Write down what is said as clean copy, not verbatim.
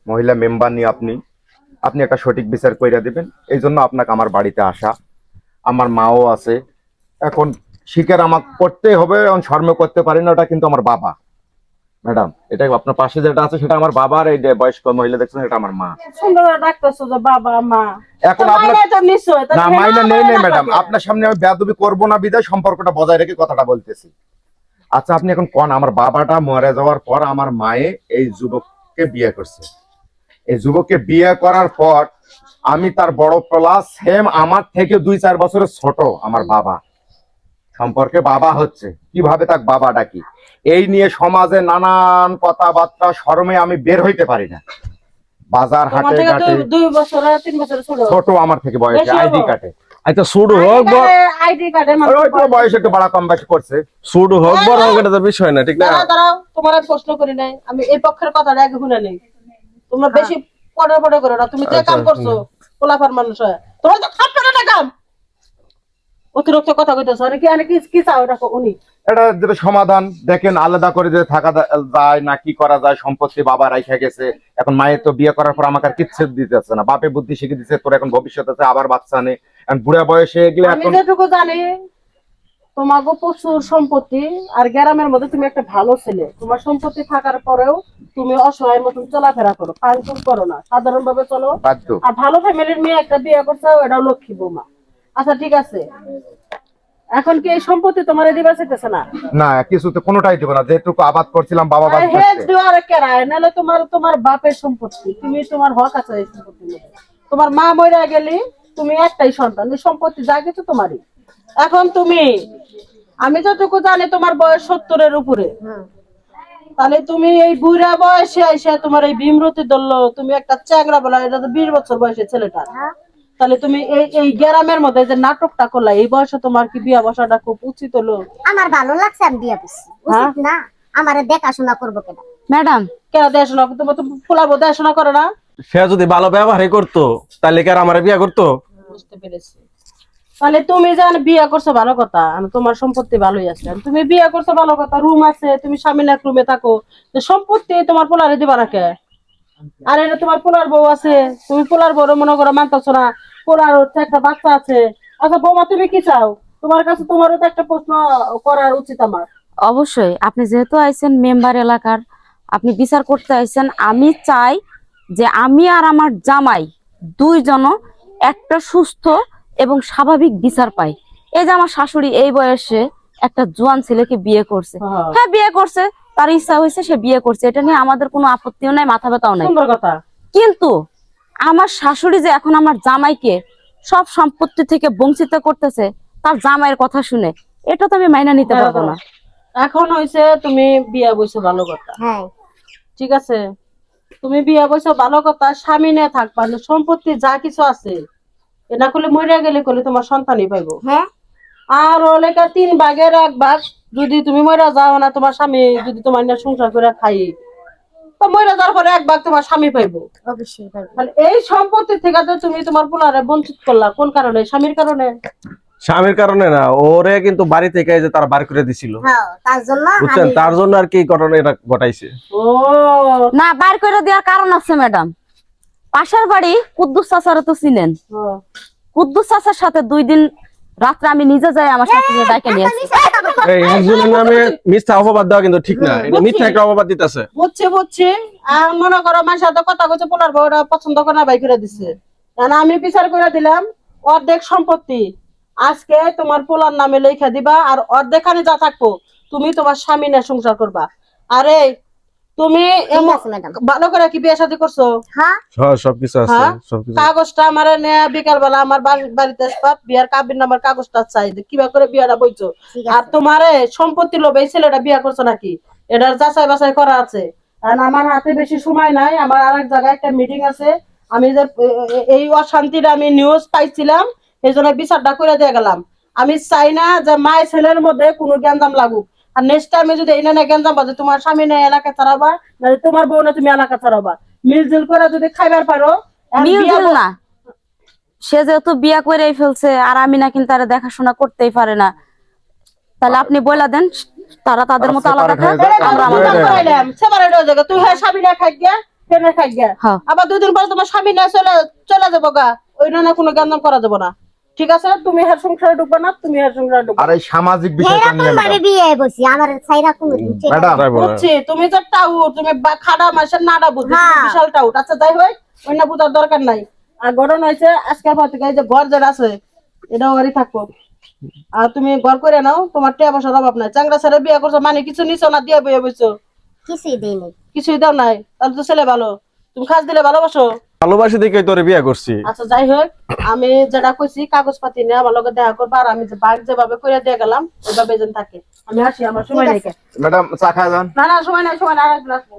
মহিলা মেম্বার নিয়ে আপনি আপনি একটা সঠিক বিচার কইরা দিবেন, এই জন্য আপনাকে আমার বাড়িতে আসা। আমার মাও আছে, এখন স্বীকার আমাকে করতেই হবে, এখন শর্ম করতে পারি না, ওটা কিন্তু আমার বাবা। ম্যাডাম, এটা আপনার পাশে যেটা আছে সেটা আমার বাবার, এই যে বয়স্ক মহিলা দেখছেন এটা আমার মা। সুন্দর করে ডাকতেছো যে বাবা মা, এখন তো আপনার মাইনে তো নিশ্চয় না মাইনে নেই নেই ম্যাডাম, আপনার সামনে আমি বেয়াদবি করবো না বিদায় সম্পর্কটা বজায় রেখে কথাটা বলতেছি। আচ্ছা আপনি এখন কোন, আমার বাবাটা মরে যাওয়ার পর আমার মায়ে এই যুবককে বিয়ে করছে। এই যুবককে বিয়ে করার পর আমি তার বড় প্লাস, সেম আমার থেকে 2-4 বছরের ছোট আমার বাবা, সম্পর্কে বাবা হচ্ছে, কিভাবে তাক বাবা ডাকি, এই নিয়ে সমাজে নানান কথাবার্তা, শরমে আমি বের হইতে পারি না। বাজার হাটে ঘাটে 2 বছর 3 বছর ছোট ছোট আমার থেকে বয়সে, আইডি কার্ডে আচ্ছা শুরু হোক আইডি কার্ডে বয়স একটু বাড়া কম বেশি করছে। শুরু হোক বড় হোক এটা তো বিষয় না, ঠিক না? দাঁড়াও, তোমার আর প্রশ্ন করি নাই, আমি এই পক্ষের কথাটা আগে শুনে নেই। তোমরা বেশি পড়া পড়া করো না, তুমি যে কাম করছো পোলাপার মানুষ হয়, তোমার তো খাট পারে না কাম, অতিরিক্ত কথা কইতেছো। আর কি আর কি কি চাও রাখো উনি, এটা যেটা সমাধান দেখেন, আলাদা করে যে থাকা যায় না, কি করা যায়, সম্পত্তি বাবা রাইখা গেছে, এখন মায়ের তো বিয়ে করার পর আমাকে আর কিচ্ছু দিতেছে না, বাপে বুদ্ধি শিখে দিচ্ছে তোর এখন ভবিষ্যৎ আছে, আবার বাচ্চা নেই, এখন বুড়া বয়সে এগুলো আমি এখন। যেটুকু জানি তোমাকে প্রচুর সম্পত্তি, আর গ্রামের মধ্যে তুমি একটা ভালো ছেলে, তোমার সম্পত্তি থাকার পরেও তুমি অসহায় মতন চলাফেরা করো, ফাংশন করো না, সাধারণ ভাবে চলো। বাধ্য। আর ভালো ফ্যামিলির মেয়ে একটা বিয়ে করছো, এটাও লক্ষ্মী বৌমা। আচ্ছা ঠিক আছে, এখন কি এই সম্পত্তি তোমার দিবা চাইতেছে না? না কিছুতে কোনোটাই দিব না, যেটুকু আবাদ করছিলাম বাবা বাদ হেজ করছে। দেওয়ার কেরায়, নাহলে তোমার তোমার বাপের সম্পত্তি, তুমি তোমার হক আছে এই সম্পত্তির মধ্যে। তোমার মা মইরা গেলি, তুমি একটাই সন্তান, এই সম্পত্তি যা কিছু তোমারই। এখন তুমি, আমি যতটুকু জানি তোমার বয়স 70-এর উপরে, তাহলে তুমি এই বুড়া বয়সে আইসা তোমার এই ভীমরতি ধরলো, তুমি একটা চ্যাংরা বলা, এটা তো 20 বছর বয়সে ছেলেটা, তাহলে তুমি এই এই গ্রামের মধ্যে যে নাটকটা করলা, এই বয়সে তোমার কি বিয়া বসাটা খুব উচিত হলো? আমার ভালো লাগছে, আমি বিয়া করছি, উচিত না? আমারে দেখাশোনা করবো কেন? ম্যাডাম, কেন দেখাশোনা, তোমার তো ফুলাবো দেখাশোনা করে না? সে যদি ভালো ব্যবহারই করতো তাহলে কি আর আমার বিয়ে করতো? বুঝতে পেরেছি। তাহলে তুমি জান বিয়া করছো ভালো কথা, তোমার সম্পত্তি ভালোই আছে, তুমি বিয়া করছো ভালো কথা, রুম আছে, তুমি স্বামী এক রুমে থাকো, তো সম্পত্তি তোমার পোলারে দিবা না কে? আর এটা তোমার পোলার বউ আছে, তুমি পোলার বউ মনে করো মানতেছো না, পোলার হচ্ছে একটা বাচ্চা আছে। আচ্ছা বৌমা, তুমি কি চাও? তোমার কাছে তোমারও তো একটা প্রশ্ন করা উচিত আমার। অবশ্যই আপনি যেহেতু আইছেন মেম্বার এলাকার, আপনি বিচার করতে আইছেন, আমি চাই যে আমি আর আমার জামাই দুইজন একটা সুস্থ এবং স্বাভাবিক বিচার পাই। এই যে আমার শাশুড়ি এই বয়সে একটা জোয়ান ছেলেকে বিয়ে করছে, হ্যাঁ বিয়ে করছে, তার ইচ্ছা হয়েছে, সে বিয়ে করছে, এটা নিয়ে আমাদের কোনো আপত্তিও নাই, মাথা ব্যথাও নাই। সুন্দর কথা। কিন্তু আমার শাশুড়ি যে এখন আমার জামাইকে সব সম্পত্তি থেকে বঞ্চিত করতেছে তার জামাইয়ের কথা শুনে, এটা তো আমি মাইনা নিতে পারবো না। এখন হইছে তুমি বিয়া বইছো ভালো কথা, হ্যাঁ, ঠিক আছে, তুমি বিয়া বইছো ভালো কথা, স্বামী নিয়ে থাকবা, সম্পত্তি যা কিছু আছে এটা করলে মরিয়া গেলে করলে তোমার সন্তানই পাইবো। হ্যাঁ, আর ওলেকা 3 ভাগের 1 ভাগ যদি তুমি মরিয়া যাও না, তোমার স্বামী যদি তোমার নিয়ে সংসার করে খাই, তো মরিয়া যাওয়ার পরে 1 ভাগ তোমার স্বামী পাইবো। অবশ্যই পারবো। তাহলে এই সম্পত্তি থেকে তো তুমি তোমার পোলারে বঞ্চিত করলা, কোন কারণে? স্বামীর কারণে। স্বামীর কারণে না, ওরে কিন্তু বাড়ি থেকে এই যে তারা বার করে দিছিল, হ্যাঁ, তার জন্য বুঝছেন? তার জন্য আর কি ঘটনা এটা ঘটাইছে। ও না, বাইর করে দেওয়ার কারণ আছে ম্যাডাম। পাশের বাড়ি কুদ্দুস চাচারে তো চিনেন, কুদ্দুস চাচার সাথে 2 দিন রাত্রে আমি নিজে যাই আমার শাশুড়ি ডাকে নিয়ে আসি। এই একজনের নামে মিথ্যা অপবাদ দেওয়া কিন্তু ঠিক না, এটা মিথ্যা একটা অপবাদ দিতেছে। বুঝছি বুঝছি। আর মনে করো মানুষের সাথে কথা কইছে, পোলার বউরা পছন্দ করে না, বাই করে দিছে, কারণ আমি বিচার করে দিলাম অর্ধেক সম্পত্তি আজকে তোমার পোলার নামে লেখা দিবা, আর অর্ধেকখানে যা থাকবো তুমি তোমার স্বামী নিয়ে সংসার করবা। আরে তুমি ভালো করে কি বিয়ে শাদী করছো? হ্যাঁ, হ্যাঁ সবকিছু আছে, হ্যাঁ? সবকিছু। কাগজটা আমার বিকাল বেলা আমার বাড়িতে আসবা, বিয়ার কাবির নামার কাগজটা চাই, কিবা করে বিয়াটা বইছো। আর তোমারে সম্পত্তি লোভে এই ছেলেটা বিয়া করছো নাকি, এটার যাচাই বাছাই করা আছে। আর আমার হাতে বেশি সময় নাই, আমার আরেক জায়গায় একটা মিটিং আছে, আমি যে এই অশান্তির আমি নিউজ পাইছিলাম, এই জন্য বিচারটা করে দিয়ে গেলাম। আমি চাই না যে মায়ের ছেলের মধ্যে কোনো গ্যাঞ্জাম লাগুক, আর নেক্সট টাইমে যদি এই না গ্যাঞ্জাম বাজে, তোমার স্বামী না এলাকা ছাড়াবা, না তোমার বউ না তুমি এলাকা ছাড়াবা, মিলজুল করে যদি খাইবার পারো। আর বিয়া মিউজিল না, সে যেহেতু বিয়া করেই ফেলছে আর আমি না কিন্তু তারা দেখাশোনা করতেই পারে না, তাহলে আপনি বলে দেন তারা তাদের মতো আলাদা থাক, আমরা আমাদের। তুই হ্যাঁ স্বামী না খাই গিয়া কেন খাই গা হ্যাঁ। আবার 2 দিন পর তোমার স্বামী না চলে যাবো গা ওই না কোনো গন্ধম করা যাবো না ঠিক আছে তুমি হের সংসারে ঢুকবা না তুমি হের সংসারে ঢুকবা আর এই সামাজিক বিষয়টা এরকম নিয়ে ভাবে বিয়ে বসি আমার সাইরা কোনো দিন ছিল না। ম্যাডাম তাই বলে। বুঝছি তুমি যে টাউট তুমি খাড়া মাসের নাড়া বুঝছি তুমি হ্যাঁ। বিশাল টাউট আচ্ছা যাই হোক অন্য বুঝার দরকার নাই আর ঘটনা হয়েছে আজকের পর থেকে এই যে ঘর যেটা আছে এটা ওরই থাকবো আর তুমি ঘর করে নাও তোমার টাকা পয়সার অভাব নাই চাংরা ছেড়ে বিয়ে করছো মানে কিছু নিছো না দিয়ে বইয়ে বইছো কিছুই দেয়নি কিছুই দাও নাই তাহলে তো ছেলে ভালো তুমি খাস দিলে ভালোবাসো ভালোবাসি দেখে তোরে বিয়ে করছি। আচ্ছা যাই হোক আমি যেটা কইছি কাগজপাতি নিয়ে আমার লগে দেখা করবা আর আমি যে বাঘ যেভাবে করে দিয়ে গেলাম ওইভাবে যেন থাকে আমি আসি আমার সময় নাই ম্যাডাম চা খায় যান না সময় নাই আর একদিন আসবো